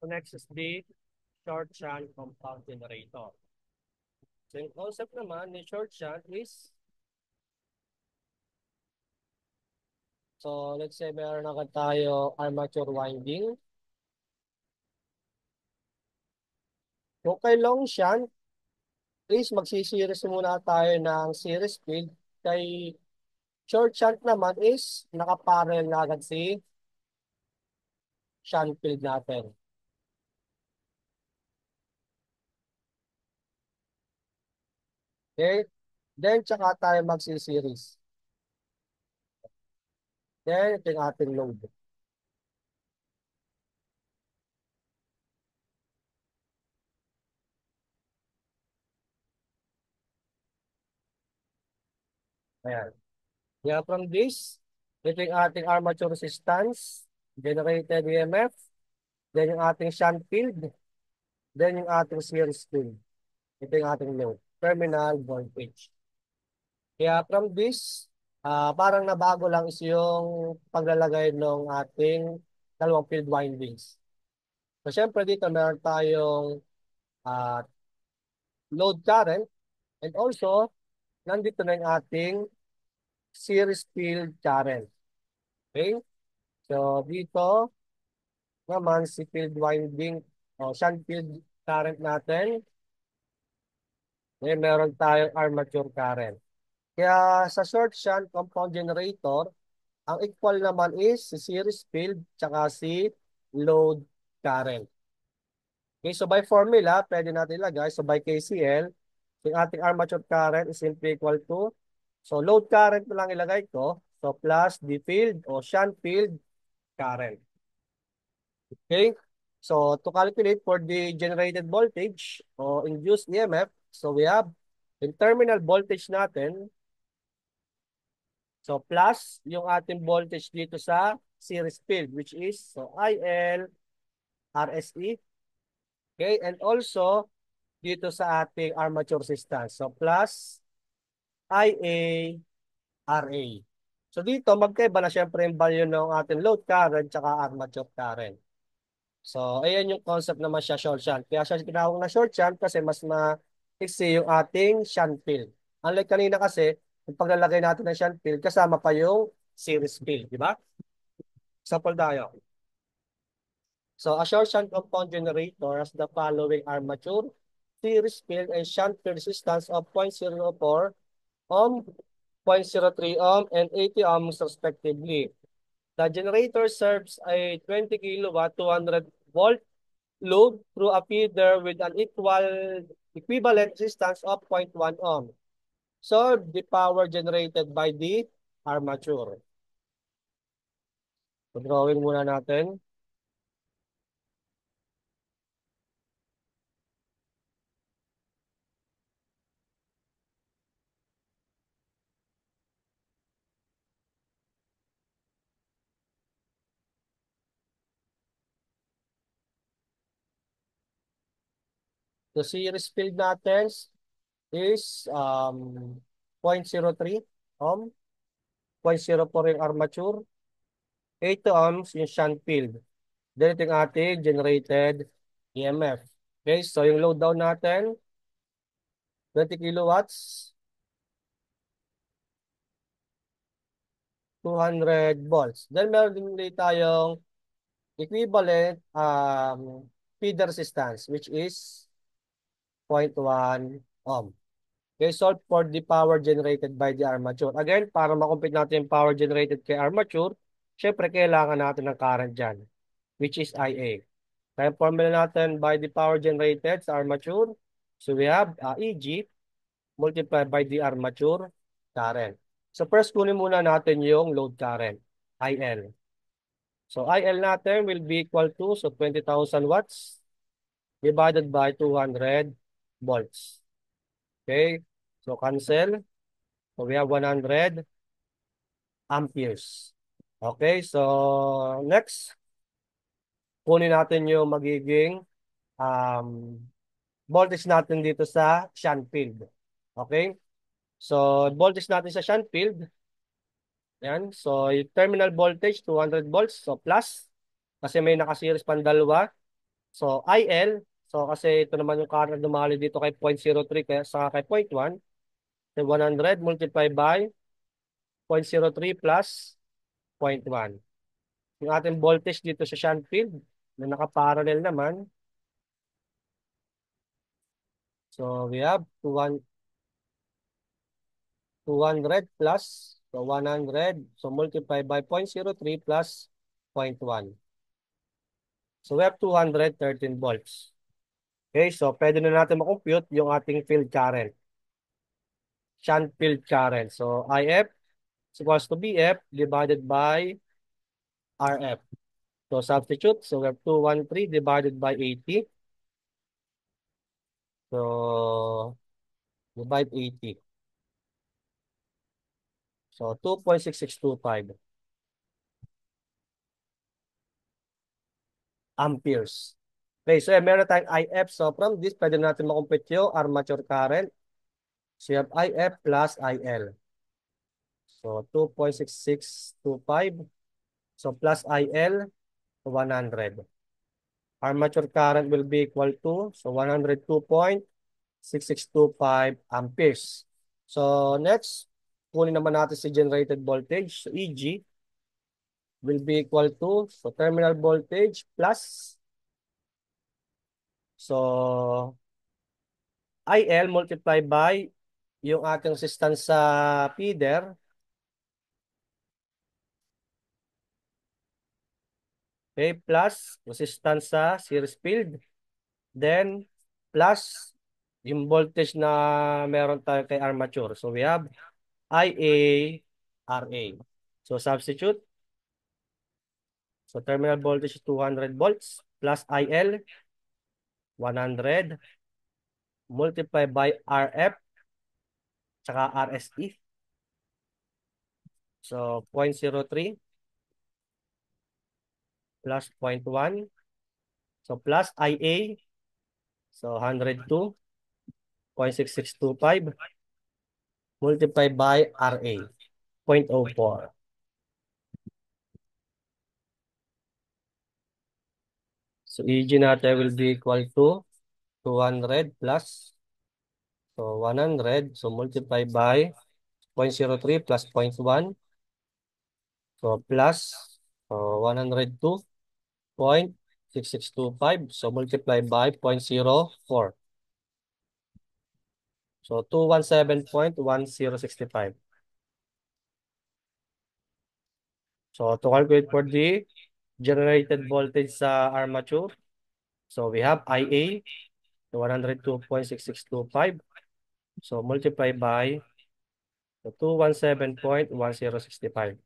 So next is the short shunt compound generator. So yung concept naman ni short shunt is, so let's say meron na tayo armature winding. Kung kay long shunt, is magsisiris muna tayo ng series field. Kay short shunt naman is nakaparallel na agad si shunt field natin. Okay? Then, tsaka tayo magsisiris. Then, ito yung ating load. Ayan. Yeah, from this, ito yung ating armature resistance, generated EMF, then yung ating shunt field, then yung ating series field. Ito yung ating load, terminal voltage. Kaya from this, parang nabago lang is yung paglalagay ng ating dalawang field windings. So, syempre dito meron tayong ah, load current and also, nandito na yung ating series field current. Okay? So, dito naman si field winding o shunt field current natin, meron tayong armature current. Kaya sa short shunt compound generator, ang equal naman is si series field tsaka si load current. Okay, so by formula, pwede natin ilagay. So by KCL, yung ating armature current is simply equal to, so load current na lang ilagay ko. So plus the field o shunt field current. Okay, so to calculate for the generated voltage o induced EMF, so we have yung terminal voltage natin. So plus yung ating voltage dito sa series field, which is so IL RSE. Okay, and also dito sa ating armature resistance. So plus IA RA. So dito magkaiba na syempre yung value ng ating load current tsaka armature current. So ayan yung concept naman siya short shunt. Kaya siya tinawag na short shunt kasi mas ma-iksi yung ating shunt field. Unlike kanina kasi, yung paglalagay natin ng shunt field, kasama pa yung series field, di ba? Example tayo. So a short shunt compound generator has the following armature, series field, and shunt field resistance of 0.04 ohm, 0.03 ohm, and 80 ohms respectively. The generator serves a 20 kilowatt 200 volt load through a feeder with an equivalent resistance of 0.1 ohm. So the power generated by the armature. So, drawing muna natin. The series field natin is 0.03 ohm, 0.04 yung armature, 80 ohms yung shunt field. Then ito yung ating generated EMF. Okay, so yung load down natin, 20 kilowatts, 200 volts. Then meron din ulit tayong equivalent feeder resistance, which is 0.1 ohm. Okay, solve for the power generated by the armature. Again, para makompute natin yung power generated kay armature, syempre kailangan natin ng current dyan, which is IA. Kaya formula natin by the power generated sa armature, so we have EG multiplied by the armature current. So first kunin muna natin yung load current, IL. So IL natin will be equal to, so 20,000 watts divided by 200 volts. Okay, so cancel. So we have 100 amperes. Okay, so next, kunin natin yung magiging um, voltage natin dito sa shunt field. Okay, so voltage natin sa shunt field, yan. So yung terminal voltage, 200 volts, so plus, kasi may nakaseries pang dalawa. So, IL, so kasi ito naman yung current dumali dito kay 0.03 kaya sa kay 0.1, so 100 multiply by 0.03 plus 0.1. Yung ating voltage dito sa shunt field na nakaparallel naman, so we have 200 plus, so 100, so multiply by 0.03 plus zero point 0.1. So we have 213 volts. Okay, so pwede na natin makompute yung ating field current, shunt field current. So IF is equals to BF divided by RF. So substitute, so we have 213 divided by 80. So divide 80. So 2.6625 amperes. Okay, so meron tayong IF. So from this, pwede natin makompute yung armature current. So you have IF plus IL. So 2.6625. So plus IL, 100. Armature current will be equal to, so 102.6625 amperes. So next, kunin naman natin si generated voltage. So EG will be equal to, so terminal voltage plus, so IL multiply by yung ating resistance sa feeder, okay, plus resistance sa series field, then plus yung voltage na meron tayo kay armature. So we have IA, RA. So substitute. So terminal voltage is 200 volts plus IL, 100 multiply by RF tsaka RSE. So 0.03 plus 0.1. So plus IA, so 102.6625 multiply by RA, 0.04. So EG natin will be equal to 200 plus, so 100, so multiply by 0.03 plus 0.1, so plus 102.6625, so multiply by 0.04. So 217.1065. So to calculate for the generated voltage sa armature, so we have IA, 102.6625. So multiply by 217.1065.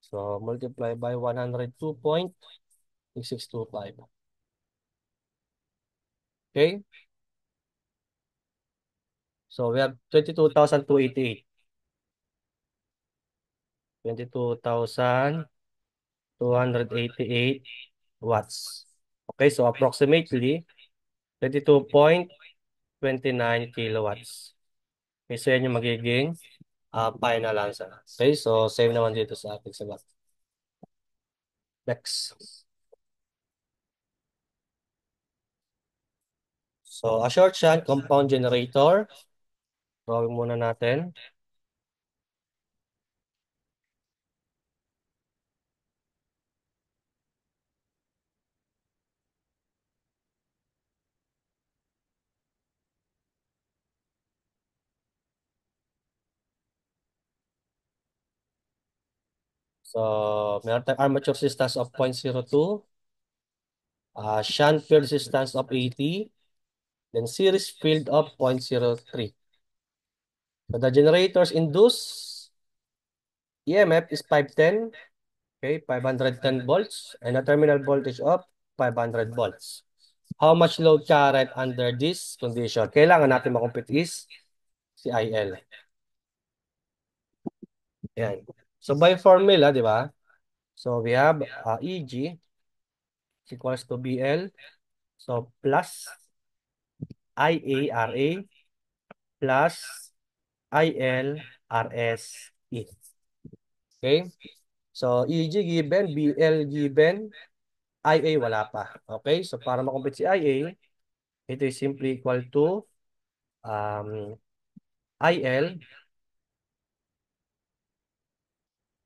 So multiply by 102.6625. Okay? So we have 22,288. 22,288 watts. Okay, so approximately 22.29 kilowatts. Okay, so yan yung magiging final answer. Okay, so save naman dito sa ating sagot. Next. So a short shunt compound generator. Drawing muna natin. So meron tayong armature resistance of 0.02, shunt field resistance of 80, then series field of 0.03. So the generators induced EMF is 510, okay, 510 volts, and a terminal voltage of 500 volts. How much load current under this condition? Kailangan natin makompute is si IL. Yan. So by formula, di ba? So we have EG is equals to BL. So plus IARA plus ILRSE. Okay? So EG given, BL given, IA wala pa. Okay? So, para makompute si IA, ito is simply equal to IL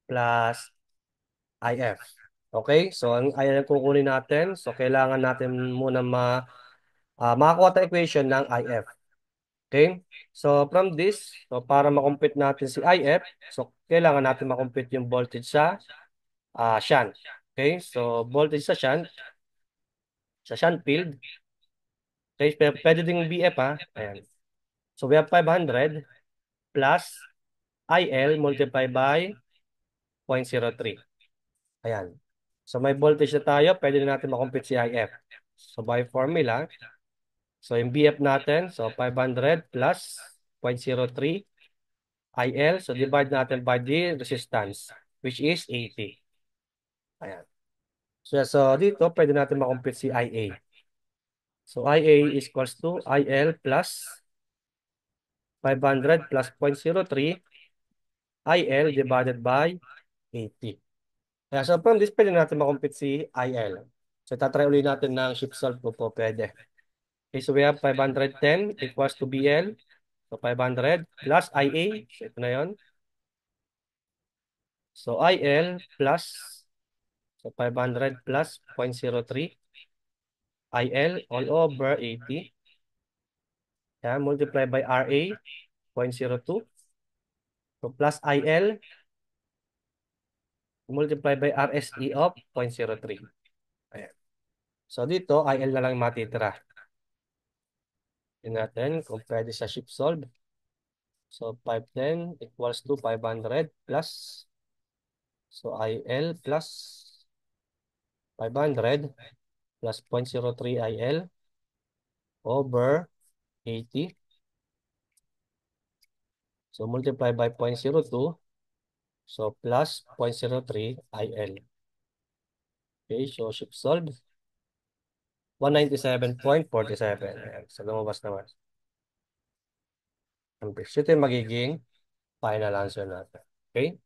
plus IF. Okay? So, ang IL ang kukunin natin. So, kailangan natin muna makakuha tayong equation ng IF. Okay? So, from this, so para makompute natin si IF, so, kailangan natin makompute yung voltage sa shunt. Okay? So, voltage sa shunt field. Okay? Pwede ding BF ha. Ayan. So, we have 500 plus IL multiplied by 0.03. Ayan. So, may voltage na tayo. Pwede na natin makompute si IF. So, by formula, so yung BF natin, so 500 plus 0.03 IL. So, divide natin by the resistance, which is 80. Ayan. So dito, pwede natin makompute si IA. So, IA is equals to IL plus 500 plus 0.03 IL divided by 80. Kaya so from this, pwede natin makompute si IL. So tatry ulit natin ng shift solve po pwede. Okay, so we have 510 equals to BL. So 500 plus IA. So ito na yun. So IL plus, so 500 plus 0.03 IL all over 80. Yan, multiply by RA 0.02. So plus IL multiply by RSE of 0.03. Ayan. So dito, IL na lang matitira. Tingnan natin kung pwede sa shift solve. So 510 equals to 500 plus. So IL plus 500 plus 0.03 IL over 80. So multiply by 0.02. So plus 0.03 IL. Okay, so shift solve. 197.47. Ayan. So lumabas naman. Ito yung magiging final answer natin. Okay?